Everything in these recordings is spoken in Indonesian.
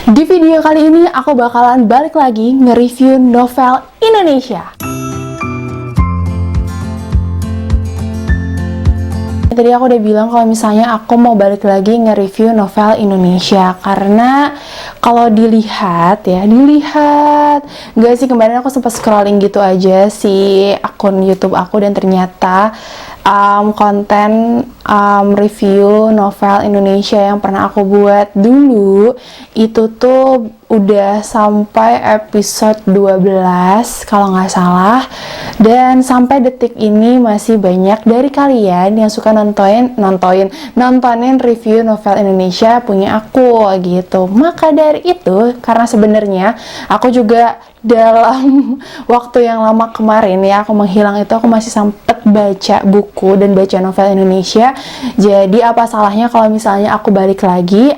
Di video kali ini aku bakalan balik lagi nge-review novel Indonesia. Tadi aku udah bilang kalau misalnya aku mau balik lagi nge-review novel Indonesia, karena kalau dilihat nggak sih, kemarin aku sempat scrolling gitu aja si akun YouTube aku dan ternyata konten review novel Indonesia yang pernah aku buat dulu itu tuh udah sampai episode 12 kalau nggak salah, dan sampai detik ini masih banyak dari kalian yang suka nontonin review novel Indonesia punya aku gitu. Maka dari itu, karena sebenarnya aku juga dalam waktu yang lama kemarin ya aku menghilang itu, aku masih sempet baca buku dan baca novel Indonesia. Jadi apa salahnya kalau misalnya aku balik lagi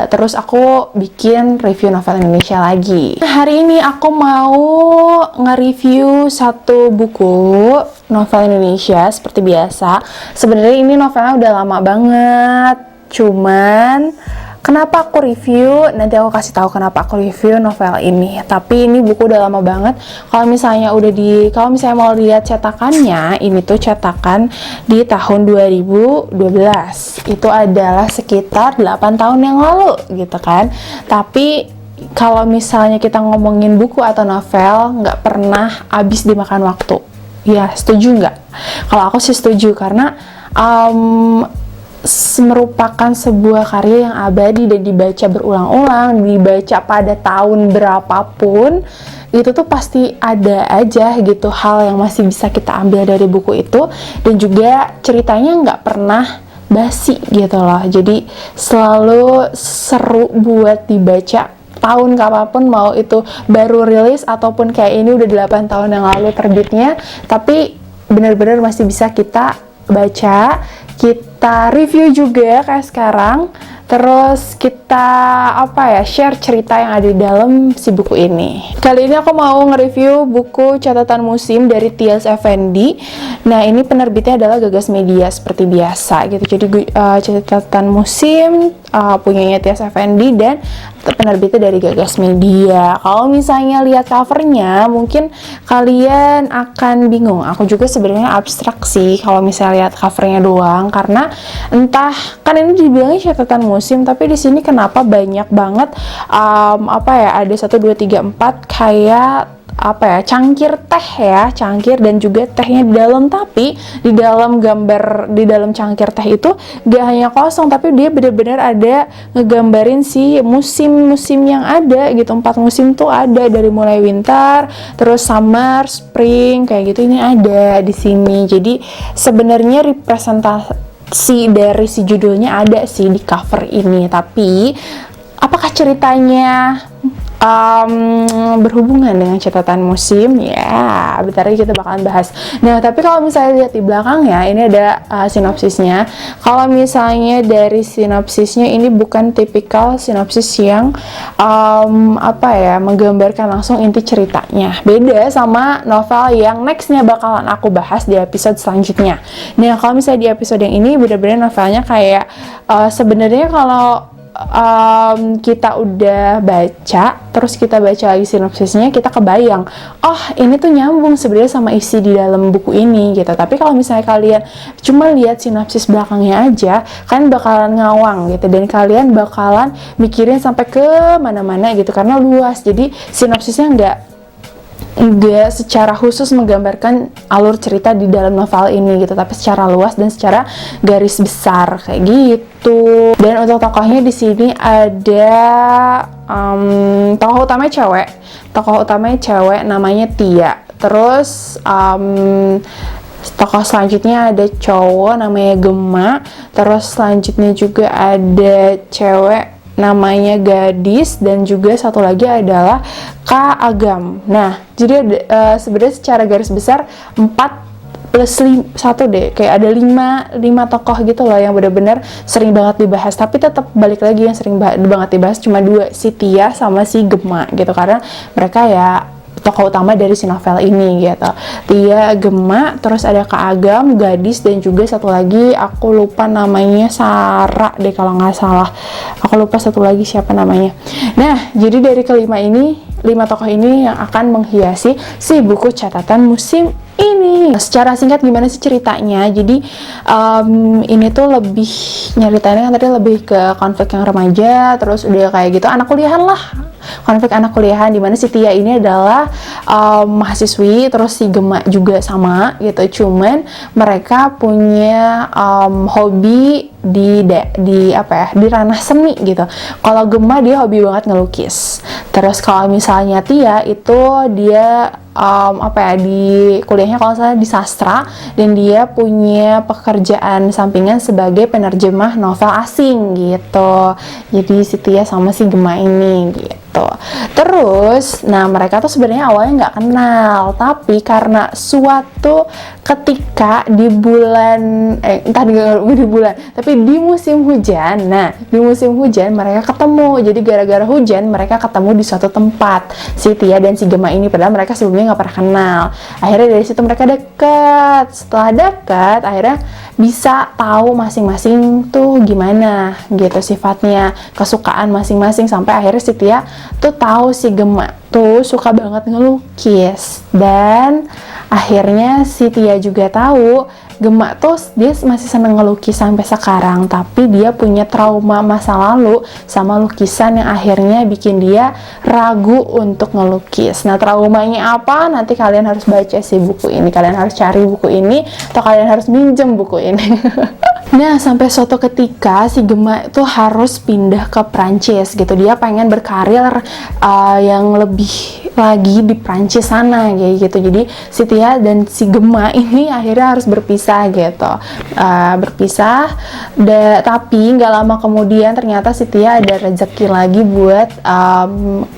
terus aku bikin review novel Indonesia lagi. Hari ini aku mau nge-review satu buku novel Indonesia seperti biasa. Sebenarnya ini novelnya udah lama banget, cuman kenapa aku review? Nanti aku kasih tahu kenapa aku review novel ini. Tapi ini buku udah lama banget. Kalau misalnya mau lihat cetakannya, ini tuh cetakan di tahun 2012. Itu adalah sekitar 8 tahun yang lalu gitu kan. Tapi kalau misalnya kita ngomongin buku atau novel, nggak pernah habis dimakan waktu. Ya, setuju nggak? Kalau aku sih setuju, karena merupakan sebuah karya yang abadi dan dibaca berulang-ulang, dibaca pada tahun berapapun, itu tuh pasti ada aja gitu hal yang masih bisa kita ambil dari buku itu, dan juga ceritanya nggak pernah basi gitu loh. Jadi selalu seru buat dibaca tahun kapanpun, mau itu baru rilis ataupun kayak ini udah 8 tahun yang lalu terbitnya, tapi benar-benar masih bisa kita baca, kita review juga kayak sekarang, terus kita share cerita yang ada di dalam si buku ini. Kali ini aku mau nge-review buku Catatan Musim dari Tyas Effendy. Nah, ini penerbitnya adalah Gagas Media seperti biasa gitu. Jadi Catatan Musim punyanya Tyas Effendy dan penerbitnya dari Gagas Media. Kalau misalnya lihat covernya, mungkin kalian akan bingung. Aku juga sebenarnya abstrak sih kalau misalnya lihat covernya doang, karena entah, kan ini dibilangnya catatan musim, tapi di sini kenapa banyak banget ada 1, 2, 3, 4 kayak cangkir teh ya, cangkir dan juga tehnya di dalam. Tapi di dalam gambar, di dalam cangkir teh itu gak hanya kosong, tapi dia benar-benar ada ngegambarin si musim-musim yang ada gitu. 4 musim tuh ada, dari mulai winter, terus summer, spring, kayak gitu, ini ada di sini. Jadi sebenarnya representasi dari si judulnya ada sih di cover ini, tapi apakah ceritanya berhubungan dengan catatan musim? Ya, bentar lagi kita bakalan bahas. Nah, tapi kalau misalnya lihat di belakangnya, ini ada sinopsisnya. Kalau misalnya dari sinopsisnya, ini bukan tipikal sinopsis yang menggambarkan langsung inti ceritanya. Beda sama novel yang nextnya bakalan aku bahas di episode selanjutnya. Nah, kalau misalnya di episode yang ini bener-bener novelnya kayak sebenarnya kalau kita udah baca, terus kita baca lagi sinopsisnya, kita kebayang, oh ini tuh nyambung sebenarnya sama isi di dalam buku ini gitu. Tapi kalau misalnya kalian cuma lihat sinopsis belakangnya aja, kalian bakalan ngawang gitu, dan kalian bakalan mikirin sampai ke mana-mana gitu, karena luas. Jadi sinopsisnya nggak secara khusus menggambarkan alur cerita di dalam novel ini gitu, tapi secara luas dan secara garis besar kayak gitu. Dan untuk tokohnya di sini ada tokoh utamanya cewek namanya Tia. Terus tokoh selanjutnya ada cowok namanya Gema. Terus selanjutnya juga ada cewek namanya Gadis, dan juga satu lagi adalah Kak Agam. Nah, jadi sebenarnya secara garis besar 4 plus 1 deh, kayak ada 5 tokoh gitu loh yang benar-benar sering banget dibahas. Tapi tetap balik lagi, yang sering banget dibahas cuma 2, si Tia sama si Gema gitu, karena mereka ya tokoh utama dari si novel ini gitu. Tia, Gema, terus ada Kak Agam, Gadis, dan juga satu lagi aku lupa namanya, Sarah deh kalau nggak salah. Aku lupa satu lagi siapa namanya. Nah, jadi dari lima tokoh ini yang akan menghiasi si buku catatan musim ini. Secara singkat gimana sih ceritanya? Jadi ini tuh lebih nyeritainnya kan tadi lebih ke konflik yang remaja, terus udah kayak gitu anak kuliahan lah, konflik anak kuliahan, dimana si Tia ini adalah mahasiswi, terus si Gema juga sama gitu, cuman mereka punya hobi di apa ya, di ranah seni gitu. Kalau Gema dia hobi banget ngelukis, terus kalau misalnya Tia itu dia apa ya, di kuliahnya kalau saya di sastra, dan dia punya pekerjaan sampingan sebagai penerjemah novel asing gitu. Jadi si Tia sama si Gema ini gitu. Terus, nah mereka tuh sebenarnya awalnya nggak kenal, tapi karena suatu ketika di bulan, entah di bulan, tapi di musim hujan. Nah, di musim hujan mereka ketemu. Jadi gara-gara hujan mereka ketemu di suatu tempat, si Tia dan si Gema ini, padahal mereka sebelumnya nggak pernah kenal. Akhirnya dari situ mereka deket. Setelah deket, akhirnya bisa tahu masing-masing tuh gimana gitu sifatnya, kesukaan masing-masing, sampai akhirnya si Tia tuh tahu si Gema tuh suka banget ngelukis, dan akhirnya si Tia juga tahu Gema tuh dia masih seneng ngelukis sampai sekarang, tapi dia punya trauma masa lalu sama lukisan yang akhirnya bikin dia ragu untuk ngelukis. Nah, traumanya apa? Nanti kalian harus baca sih buku ini, kalian harus cari buku ini, atau kalian harus minjem buku ini. Nah, sampai suatu ketika si Gema tuh harus pindah ke Prancis gitu. Dia pengen berkarir yang lebih lagi di Prancis sana kayak gitu. Jadi si Tia dan si Gema ini akhirnya harus berpisah gitu. Tapi nggak lama kemudian ternyata si Tia ada rezeki lagi buat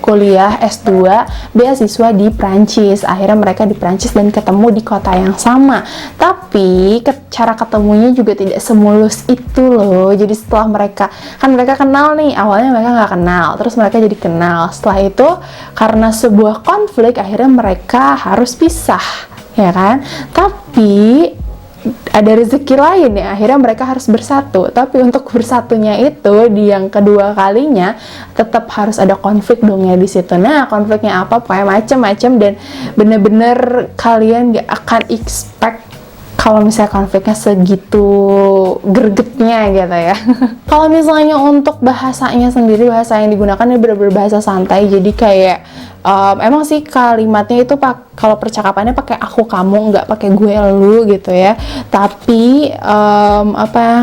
kuliah S2 beasiswa di Prancis. Akhirnya mereka di Prancis dan ketemu di kota yang sama. Tapi cara ketemunya juga tidak semulus itu loh. Jadi setelah mereka kenal nih, awalnya mereka nggak kenal, terus mereka jadi kenal. Setelah itu karena sebuah konflik akhirnya mereka harus pisah, ya kan? Tapi ada rezeki lain ya, akhirnya mereka harus bersatu. Tapi untuk bersatunya itu di yang kedua kalinya tetap harus ada konflik dong ya di situ. Nah, konfliknya apa? Pokoknya macem-macem, dan bener-bener kalian gak akan expect kalau misalnya konfliknya segitu gregetnya gitu ya. Kalau misalnya untuk bahasanya sendiri, bahasa yang digunakan ini bener-bener bahasa santai, jadi kayak emang sih kalimatnya itu kalau percakapannya pakai aku kamu, nggak pakai gue lu gitu ya. Tapi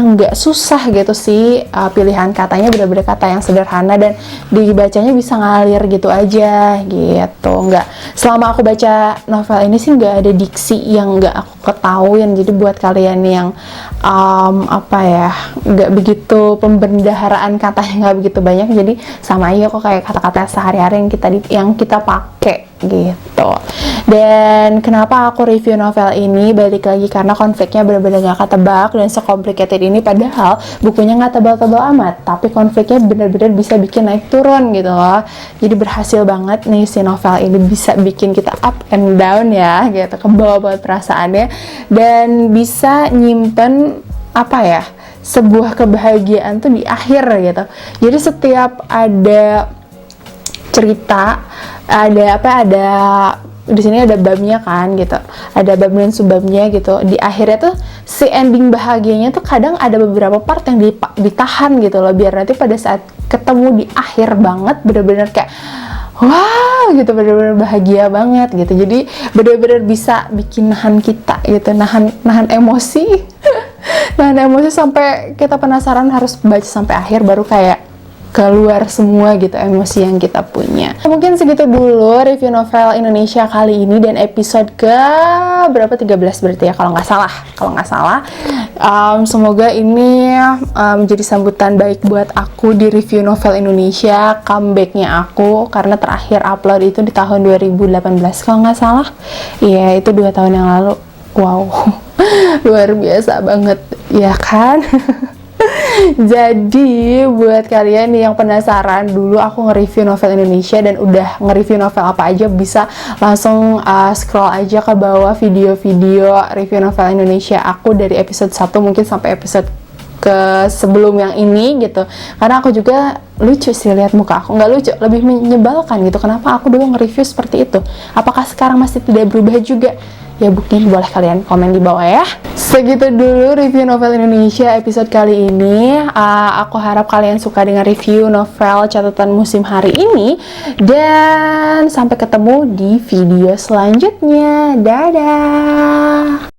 nggak susah gitu sih, pilihan katanya bener-bener kata yang sederhana dan dibacanya bisa ngalir gitu aja gitu. Nggak, selama aku baca novel ini sih nggak ada diksi yang nggak aku ketahuin. Jadi buat kalian yang nggak begitu, pembendaharaan katanya nggak begitu banyak, jadi sama aja kok kayak kata-kata sehari-hari yang kita pakai gitu. Dan kenapa aku review novel ini, balik lagi karena konfliknya benar-benar gak ketebak dan secomplicated ini, padahal bukunya gak tebal-tebal amat, tapi konfliknya benar-benar bisa bikin naik turun gitu loh. Jadi berhasil banget nih si novel ini bisa bikin kita up and down ya gitu, kebawa banget perasaannya, dan bisa nyimpen sebuah kebahagiaan tuh di akhir gitu. Jadi setiap ada cerita, ada di sini ada babnya kan gitu, ada bab dan subbabnya gitu. Di akhirnya tuh si ending bahagianya tuh kadang ada beberapa part yang ditahan gitu loh, biar nanti pada saat ketemu di akhir banget bener-bener kayak wow gitu, bener-bener bahagia banget gitu. Jadi bener-bener bisa bikin nahan kita gitu, nahan emosi nahan emosi sampai kita penasaran harus baca sampai akhir, baru kayak keluar semua gitu emosi yang kita punya. Mungkin segitu dulu review novel Indonesia kali ini, dan episode ke berapa, 13 berarti ya kalau nggak salah. Semoga ini menjadi sambutan baik buat aku di review novel Indonesia, comebacknya aku, karena terakhir upload itu di tahun 2018 kalau nggak salah. Iya, itu 2 tahun yang lalu. Wow, luar biasa banget ya kan. Jadi buat kalian nih yang penasaran, dulu aku nge-review novel Indonesia dan udah nge-review novel apa aja, bisa langsung scroll aja ke bawah video-video review novel Indonesia aku dari episode 1 mungkin sampai episode ke sebelum yang ini gitu. Karena aku juga lucu sih lihat muka aku, nggak lucu, lebih menyebalkan gitu. Kenapa aku dulu nge-review seperti itu? Apakah sekarang masih tidak berubah juga? Ya buktiin, boleh kalian komen di bawah ya. Segitu dulu review novel Indonesia episode kali ini. Aku harap kalian suka dengan review novel catatan musim hari ini. Dan sampai ketemu di video selanjutnya. Dadah!